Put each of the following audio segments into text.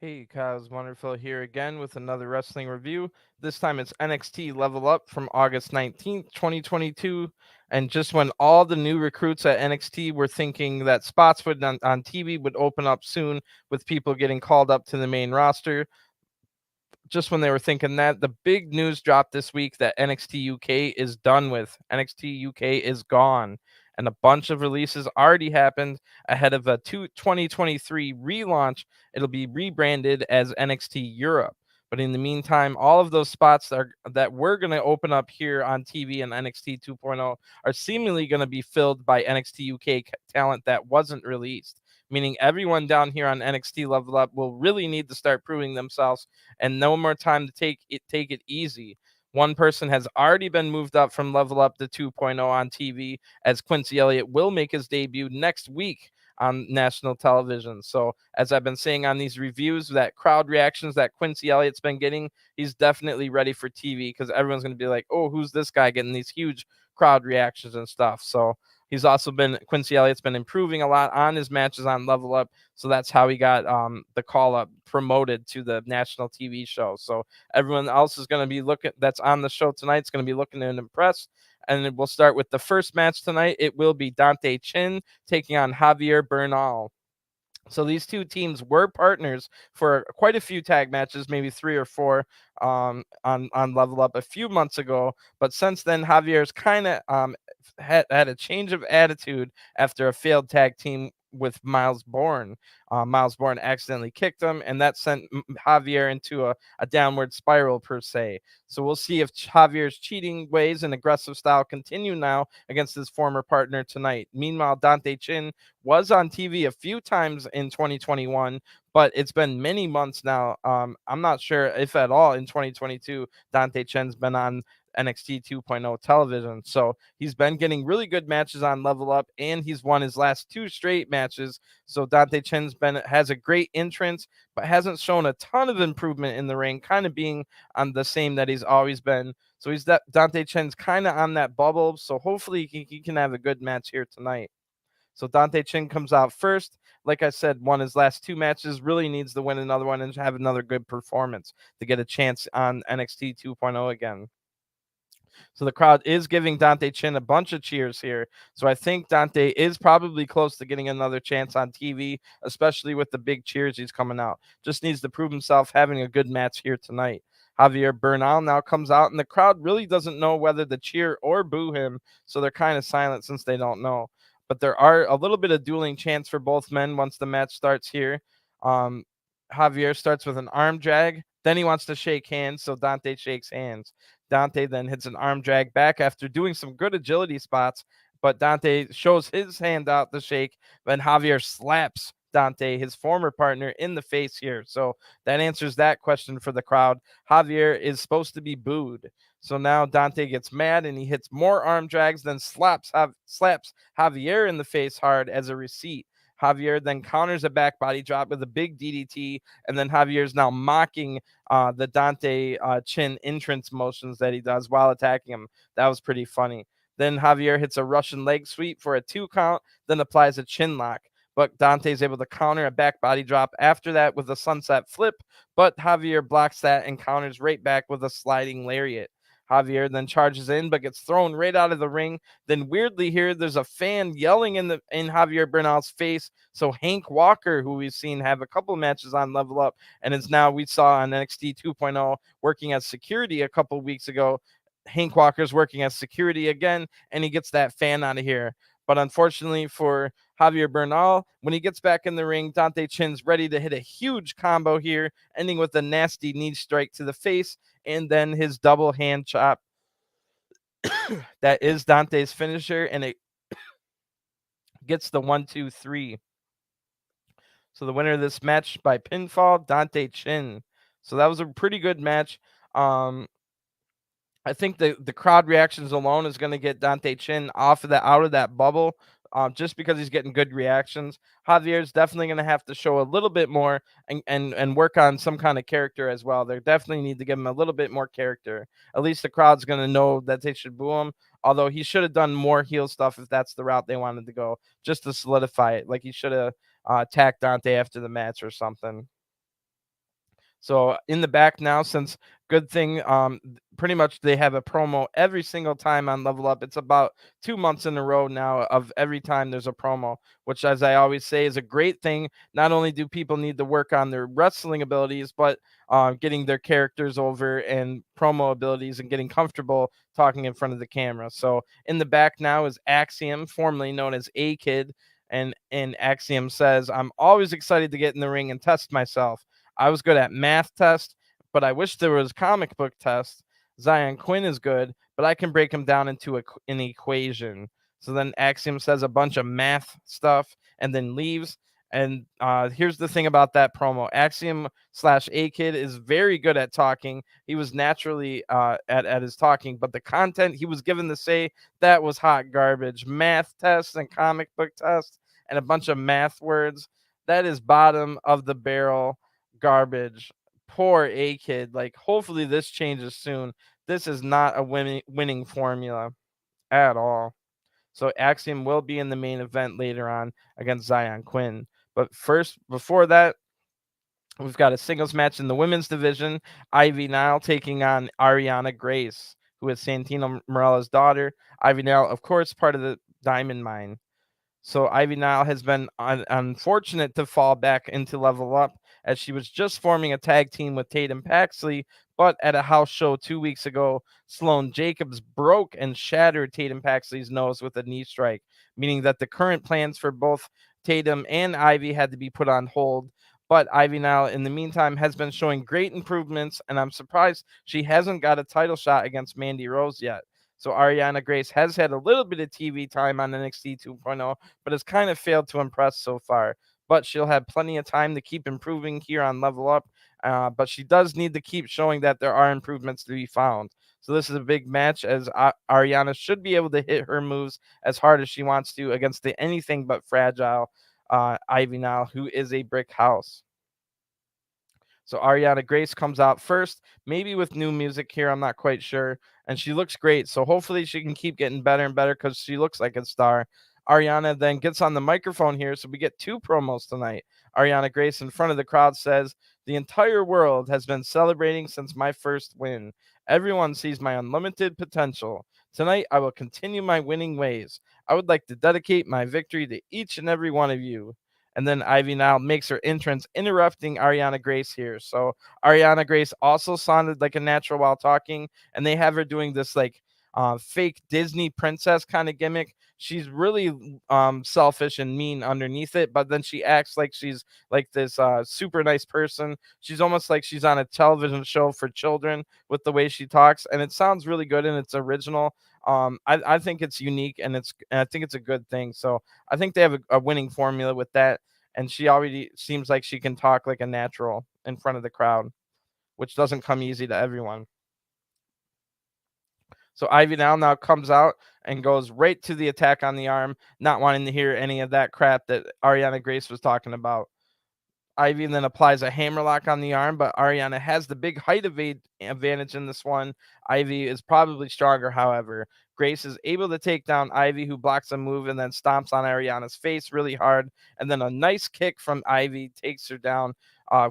Hey, Kaz Wonderful here again with another wrestling review. This time it's NXT Level Up from August 19th, 2022. And just when all the new recruits at NXT were thinking that spots on TV would open up soon with people getting called up to the main roster, just when they were thinking that, the big news dropped this week that NXT UK is done with. NXT UK is gone. And a bunch of releases already happened ahead of a 2023 relaunch. It'll be rebranded as NXT Europe. But in the meantime, all of those spots that we're going to open up here on TV and NXT 2.0 are seemingly going to be filled by NXT UK talent that wasn't released, meaning everyone down here on NXT Level Up will really need to start proving themselves and no more time to take it easy. One person has already been moved up from Level Up to 2.0 on TV, as Quincy Elliott will make his debut next week on national television. So, as I've been saying on these reviews, that crowd reactions that Quincy Elliott's been getting, he's definitely ready for TV because everyone's going to be like, oh, who's this guy getting these huge crowd reactions and stuff. So, Quincy Elliott's been improving a lot on his matches on Level Up. So that's how he got the call up promoted to the national TV show. So everyone else is going to be looking that's on the show tonight is going to be looking to impress. And we'll start with the first match tonight. It will be Dante Chen taking on Javier Bernal. So these two teams were partners for quite a few tag matches, maybe three or four, on Level Up a few months ago. But since then, Javier's kind of had a change of attitude after a failed tag team with Miles Bourne. Miles Bourne accidentally kicked him, and that sent Javier into a downward spiral per se. So we'll see if Javier's cheating ways and aggressive style continue now against his former partner tonight. Meanwhile, Dante Chin was on TV a few times in 2021, but it's been many months now. I'm not sure if at all in 2022 Dante Chen's been on NXT 2.0 television. So he's been getting really good matches on Level Up, and he's won his last two straight matches. So Dante Chen's has a great entrance, but hasn't shown a ton of improvement in the ring, kind of being on the same that he's always been. So Dante Chen's kind of on that bubble. So hopefully he can have a good match here tonight. So Dante Chen comes out first. Like I said, won his last two matches, really needs to win another one and have another good performance to get a chance on NXT 2.0 again. So the crowd is giving Dante Chen a bunch of cheers here. So I think Dante is probably close to getting another chance on TV, especially with the big cheers he's coming out. Just needs to prove himself having a good match here tonight. Javier Bernal now comes out, and the crowd really doesn't know whether to cheer or boo him, so they're kind of silent since they don't know. But there are a little bit of dueling chants for both men once the match starts here. Um, Javier starts with an arm drag. Then he wants to shake hands, so Dante shakes hands. Dante then hits an arm drag back after doing some good agility spots, but Dante shows his hand out to shake. Then Javier slaps Dante, his former partner, in the face here. So that answers that question for the crowd. Javier is supposed to be booed. So now Dante gets mad and he hits more arm drags, then slaps Javier in the face hard as a receipt. Javier then counters a back body drop with a big DDT, and then Javier's now mocking the Dante chin entrance motions that he does while attacking him. That was pretty funny. Then Javier hits a Russian leg sweep for a 2 count, then applies a chin lock. But Dante is able to counter a back body drop after that with a sunset flip, but Javier blocks that and counters right back with a sliding lariat. Javier then charges in, but gets thrown right out of the ring. Then weirdly here, there's a fan yelling in Javier Bernal's face. So Hank Walker, who we've seen have a couple matches on Level Up, and is now we saw on NXT 2.0 working as security a couple weeks ago. Hank Walker's working as security again, and he gets that fan out of here. But unfortunately for Javier Bernal, when he gets back in the ring, Dante Chin's ready to hit a huge combo here, ending with a nasty knee strike to the face, and then his double hand chop. That is Dante's finisher, and it gets the 1-2-3. So the winner of this match by pinfall, Dante Chin. So that was a pretty good match. I think the crowd reactions alone is going to get Dante Chin out of that bubble, just because he's getting good reactions. Javier's definitely going to have to show a little bit more and work on some kind of character as well. They definitely need to give him a little bit more character. At least the crowd's going to know that they should boo him. Although he should have done more heel stuff if that's the route they wanted to go, just to solidify it. Like he should have attacked Dante after the match or something. So in the back now, since good thing, pretty much they have a promo every single time on Level Up. It's about 2 months in a row now of every time there's a promo, which, as I always say, is a great thing. Not only do people need to work on their wrestling abilities, but getting their characters over and promo abilities and getting comfortable talking in front of the camera. So in the back now is Axiom, formerly known as A Kid. And Axiom says, I'm always excited to get in the ring and test myself. I was good at math test, but I wish there was comic book test. Xyon Quinn is good, but I can break him down into an equation. So then Axiom says a bunch of math stuff and then leaves. And here's the thing about that promo. Axiom slash A Kid is very good at talking. He was naturally at his talking, but the content he was given to say, that was hot garbage. Math tests and comic book tests and a bunch of math words. That is bottom of the barrel garbage. Poor A Kid. Like, hopefully this changes soon. This is not a winning formula at all. So Axiom will be in the main event later on against Xyon Quinn. But first, before that, we've got a singles match in the women's division. Ivy Nile taking on Arianna Grace, who is Santino Morella's daughter. Ivy Nile, of course, part of the Diamond Mine. So Ivy Nile has been unfortunate to fall back into Level Up, as she was just forming a tag team with Tatum Paxley, but at a house show 2 weeks ago, Sloane Jacobs broke and shattered Tatum Paxley's nose with a knee strike, meaning that the current plans for both Tatum and Ivy had to be put on hold. But Ivy Nile, in the meantime, has been showing great improvements, and I'm surprised she hasn't got a title shot against Mandy Rose yet. So Arianna Grace has had a little bit of TV time on NXT 2.0, but has kind of failed to impress so far. But she'll have plenty of time to keep improving here on Level Up. But she does need to keep showing that there are improvements to be found. So this is a big match, as Arianna should be able to hit her moves as hard as she wants to against the anything but fragile Ivy Nile, who is a brick house. So Ariana Grace comes out first, maybe with new music here. I'm not quite sure. And she looks great. So hopefully she can keep getting better and better, because she looks like a star. Ariana then gets on the microphone here. So we get two promos tonight. Ariana Grace in front of the crowd says, the entire world has been celebrating since my first win. Everyone sees my unlimited potential. Tonight, I will continue my winning ways. I would like to dedicate my victory to each and every one of you. And then Ivy now makes her entrance, interrupting Ariana Grace here. So Ariana Grace also sounded like a natural while talking, and they have her doing this like fake Disney princess kind of gimmick. She's really selfish and mean underneath it, but then she acts like she's like this super nice person. She's almost like she's on a television show for children with the way she talks, and it sounds really good and it's original. I think it's unique, and I think it's a good thing. So I think they have a winning formula with that, and she already seems like she can talk like a natural in front of the crowd, which doesn't come easy to everyone. So Ivy now comes out and goes right to the attack on the arm, not wanting to hear any of that crap that Ariana Grace was talking about. Ivy then applies a hammerlock on the arm, but Ariana has the big height advantage in this one. Ivy is probably stronger, however. Grace is able to take down Ivy, who blocks a move and then stomps on Ariana's face really hard. And then a nice kick from Ivy takes her down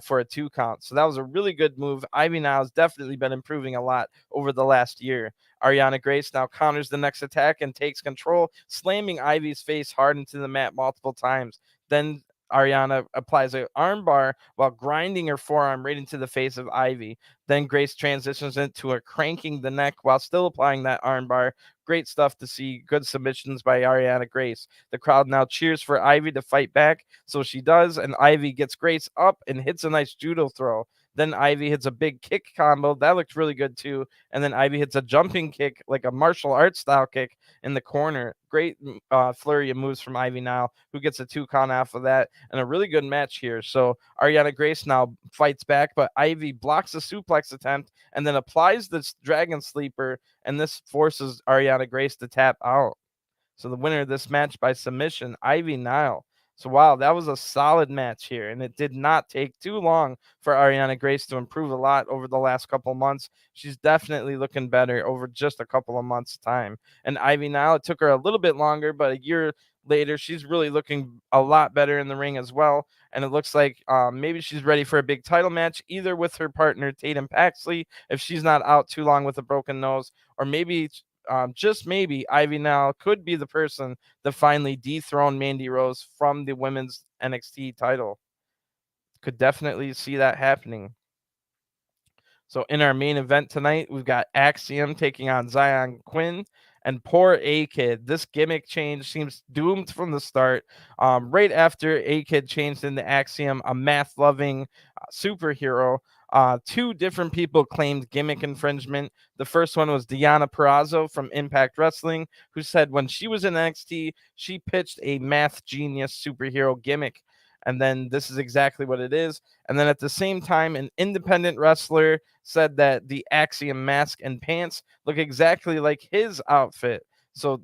for a 2 count. So that was a really good move. Ivy now has definitely been improving a lot over the last year. Ariana Grace now counters the next attack and takes control, slamming Ivy's face hard into the mat multiple times. Then Ariana applies an armbar while grinding her forearm right into the face of Ivy. Then Grace transitions into a cranking the neck while still applying that armbar. Great stuff to see. Good submissions by Ariana Grace. The crowd now cheers for Ivy to fight back, so she does, and Ivy gets Grace up and hits a nice judo throw. Then Ivy hits a big kick combo. That looks really good too. And then Ivy hits a jumping kick, like a martial arts style kick in the corner. Great flurry of moves from Ivy now, who gets a 2 count off of that, and a really good match here. So Ariana Grace now fights back, but Ivy blocks the suplex attempt and then applies this dragon sleeper, and this forces Ariana Grace to tap out. So the winner of this match by submission, Ivy Nile. So wow, that was a solid match here, and it did not take too long for Ariana Grace to improve a lot over the last couple months. She's definitely looking better over just a couple of months' time. And Ivy Nile, it took her a little bit longer, but a year later. She's really looking a lot better in the ring as well. And it looks like maybe she's ready for a big title match, either with her partner Tatum Paxley, if she's not out too long with a broken nose, or maybe just maybe Ivy Nile could be the person to finally dethrone Mandy Rose from the women's NXT title. Could definitely see that happening. So in our main event tonight, we've got Axiom taking on Xyon Quinn. And poor A-Kid. This gimmick change seems doomed from the start. Right after A-Kid changed into Axiom, a math-loving superhero, two different people claimed gimmick infringement. The first one was Deonna Purrazzo from Impact Wrestling, who said when she was in NXT, she pitched a math genius superhero gimmick. And then this is exactly what it is. And then at the same time, an independent wrestler said that the Axiom mask and pants look exactly like his outfit. So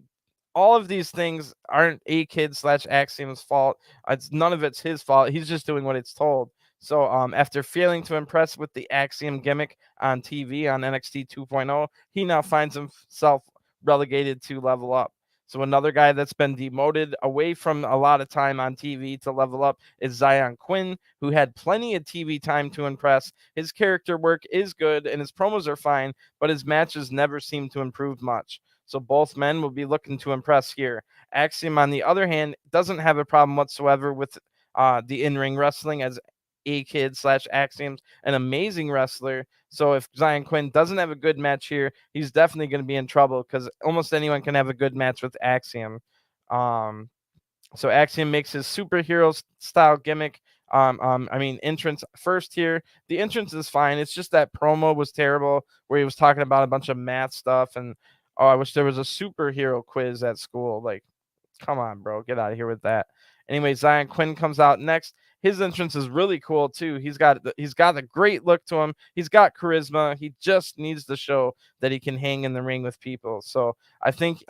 all of these things aren't A-Kid / Axiom's fault. It's none of it's his fault. He's just doing what it's told. So after failing to impress with the Axiom gimmick on TV on NXT 2.0, he now finds himself relegated to Level Up. So another guy that's been demoted away from a lot of time on TV to Level Up is Xyon Quinn, who had plenty of TV time to impress. His character work is good and his promos are fine, but his matches never seem to improve much. So both men will be looking to impress here. Axiom, on the other hand, doesn't have a problem whatsoever with the in-ring wrestling, as A-Kid / Axiom's an amazing wrestler. So if Xyon Quinn doesn't have a good match here, he's definitely going to be in trouble, because almost anyone can have a good match with Axiom. So Axiom makes his superhero style gimmick. Entrance first here. The entrance is fine. It's just that promo was terrible, where he was talking about a bunch of math stuff, and I wish there was a superhero quiz at school. Like, come on, bro, get out of here with that. Anyway, Xyon Quinn comes out next. His entrance is really cool too. He's got a great look to him. He's got charisma. He just needs to show that he can hang in the ring with people. So I think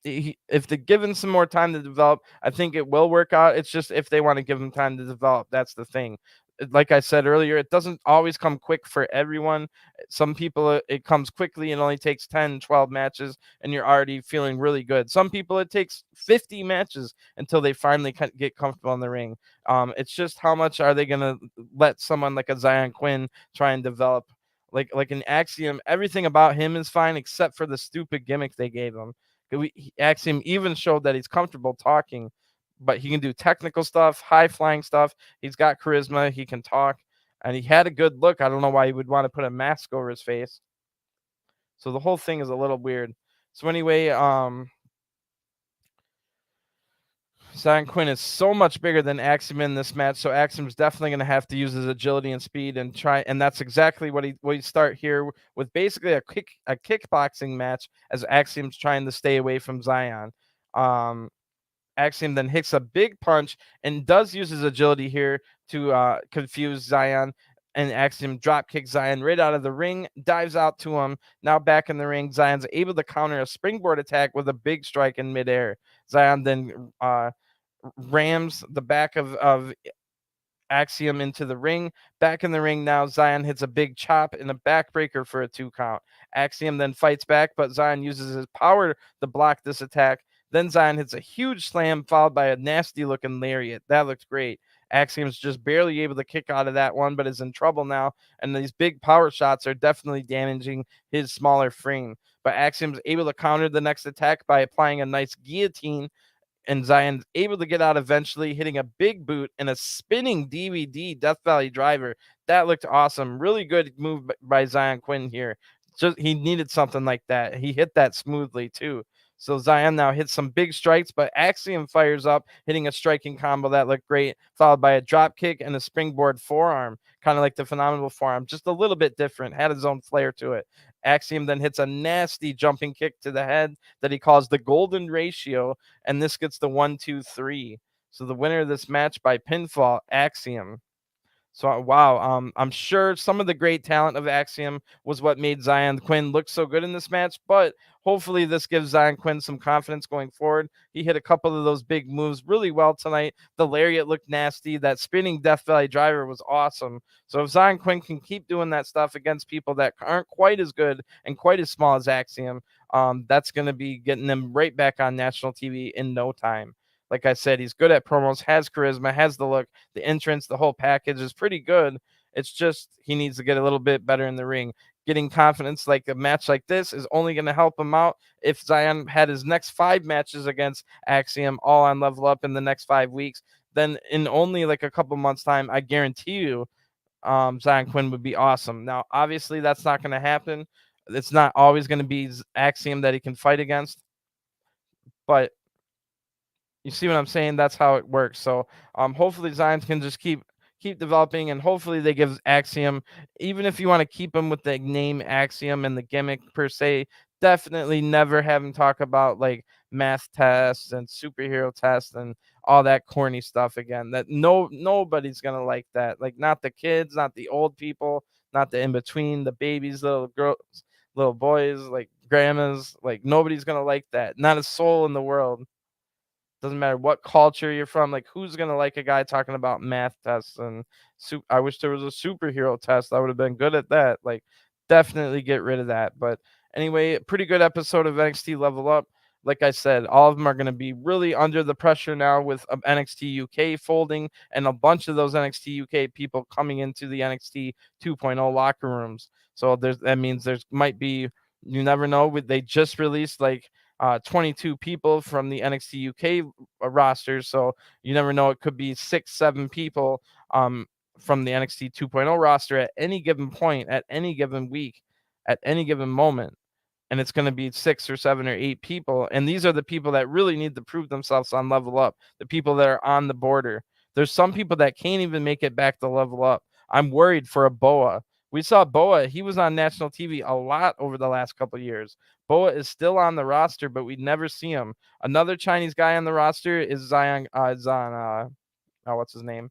if they're given some more time to develop, I think it will work out. It's just if they want to give him time to develop, that's the thing. Like I said earlier, it doesn't always come quick for everyone. Some people, it comes quickly and only takes 10, 12 matches, and you're already feeling really good. Some people, it takes 50 matches until they finally get comfortable in the ring. It's just how much are they going to let someone like a Xyon Quinn try and develop? Like an Axiom, everything about him is fine except for the stupid gimmick they gave him. Axiom even showed that he's comfortable talking, but he can do technical stuff, high flying stuff. He's got charisma. He can talk, and he had a good look. I don't know why he would want to put a mask over his face. So the whole thing is a little weird. So anyway, Xyon Quinn is so much bigger than Axiom in this match, so Axiom's definitely going to have to use his agility and speed and try. And that's exactly what he start here with, basically a kickboxing match, as Axiom's trying to stay away from Xyon. Axiom then hits a big punch and does use his agility here to confuse Xyon. And Axiom drop kicks Xyon right out of the ring, dives out to him. Now back in the ring, Xyon's able to counter a springboard attack with a big strike in midair. Xyon then rams the back of Axiom into the ring. Back in the ring now, Xyon hits a big chop and a backbreaker for a 2 count. Axiom then fights back, but Xyon uses his power to block this attack. Then Xyon hits a huge slam, followed by a nasty looking lariat. That looked great. Axiom's just barely able to kick out of that one, but is in trouble now. And these big power shots are definitely damaging his smaller frame. But Axiom's able to counter the next attack by applying a nice guillotine, and Xyon's able to get out eventually, hitting a big boot and a spinning DVD Death Valley driver. That looked awesome. Really good move by Xyon Quinn here. Just he needed something like that. He hit that smoothly too. So Xyon now hits some big strikes, but Axiom fires up, hitting a striking combo that looked great, followed by a drop kick and a springboard forearm, kind of like the phenomenal forearm, just a little bit different, had his own flair to it. Axiom then hits a nasty jumping kick to the head that he calls the golden ratio, and this gets the 1, 2, 3. So the winner of this match by pinfall, Axiom. So wow, I'm sure some of the great talent of Axiom was what made Zion Quinn look so good in this match, but hopefully this gives Zion Quinn some confidence going forward. He hit a couple of those big moves really well tonight. The lariat looked nasty. That spinning Death Valley driver was awesome. So if Zion Quinn can keep doing that stuff against people that aren't quite as good and quite as small as Axiom, that's going to be getting them right back on national TV in no time. Like I said, he's good at promos, has charisma, has the look, the entrance, the whole package is pretty good. It's just he needs to get a little bit better in the ring. Getting confidence like a match like this is only going to help him out if Zion had his next 5 matches against Axiom all on Level Up in the next 5 weeks. Then in only like a couple months' time, I guarantee you, Zion Quinn would be awesome. Now, obviously, that's not going to happen. It's not always going to be Axiom that he can fight against, but you see what I'm saying? That's how it works. So hopefully Zions can just keep developing, and hopefully they give Axiom, even if you want to keep him with the name Axiom and the gimmick per se, definitely never have him talk about like math tests and superhero tests and all that corny stuff again. That nobody's gonna like that. Like not the kids, not the old people, not the in between, the babies, little girls, little boys, like grandmas. Like nobody's gonna like that. Not a soul in the world. Doesn't matter what culture you're from. Like, who's gonna like a guy talking about math tests and I wish there was a superhero test. I would have been good at that. Like, definitely get rid of that. But anyway, pretty good episode of NXT Level Up. Like I said, all of them are going to be really under the pressure now with NXT UK folding and a bunch of those NXT UK people coming into the NXT 2.0 locker rooms. So that means there's might be, you never know. They just released like 22 people from the NXT UK roster. So you never know. It could be 6, 7 people from the NXT 2.0 roster at any given point, at any given week, at any given moment. And it's going to be 6 or 7 or 8 people. And these are the people that really need to prove themselves on Level Up, the people that are on the border. There's some people that can't even make it back to Level Up. I'm worried for a Boa. We saw Boa. He was on national TV a lot over the last couple of years. Boa is still on the roster, but we never see him. Another Chinese guy on the roster is what's his name?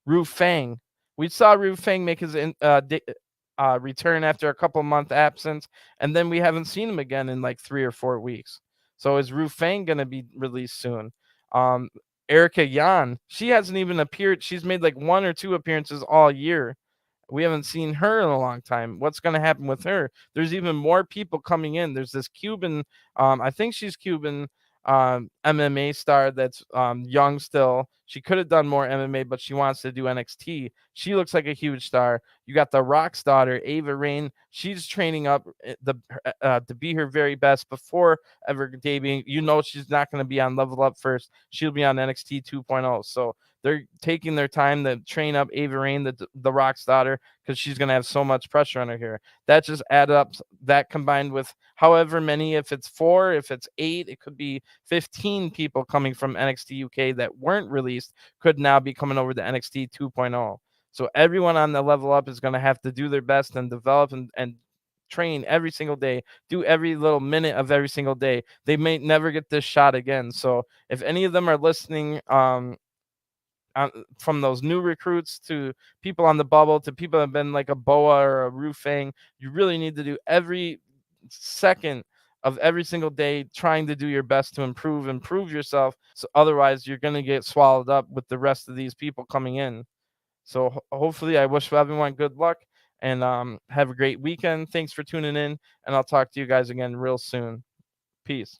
Ru Fang. We saw Ru Fang make his return after a couple month absence, and then we haven't seen him again in like 3 or 4 weeks. So is Ru Fang gonna be released soon? Um, Erica Yan, she hasn't even appeared. She's made like 1 or 2 appearances all year. We haven't seen her in a long time. What's going to happen with her? There's even more people coming in. There's this Cuban, I think she's Cuban, MMA star that's young still. She could have done more MMA, but she wants to do NXT. She looks like a huge star. You got the Rock's daughter, Ava Rain. She's training up to be her very best before ever debuting. You know she's not going to be on Level Up first. She'll be on NXT 2.0. So they're taking their time to train up Ava Rain, the Rock's daughter, because she's going to have so much pressure on her here. That just add up. That combined with however many, if it's 4, if it's 8, it could be 15 people coming from NXT UK that weren't released could now be coming over to NXT 2.0. So everyone on the Level Up is going to have to do their best and develop and train every single day, do every little minute of every single day. They may never get this shot again. So if any of them are listening, from those new recruits to people on the bubble to people that have been like a Boa or a Roofing, you really need to do every second of every single day trying to do your best to improve yourself. So otherwise you're going to get swallowed up with the rest of these people coming in. So hopefully I wish everyone good luck and have a great weekend. Thanks for tuning in, and I'll talk to you guys again real soon. Peace.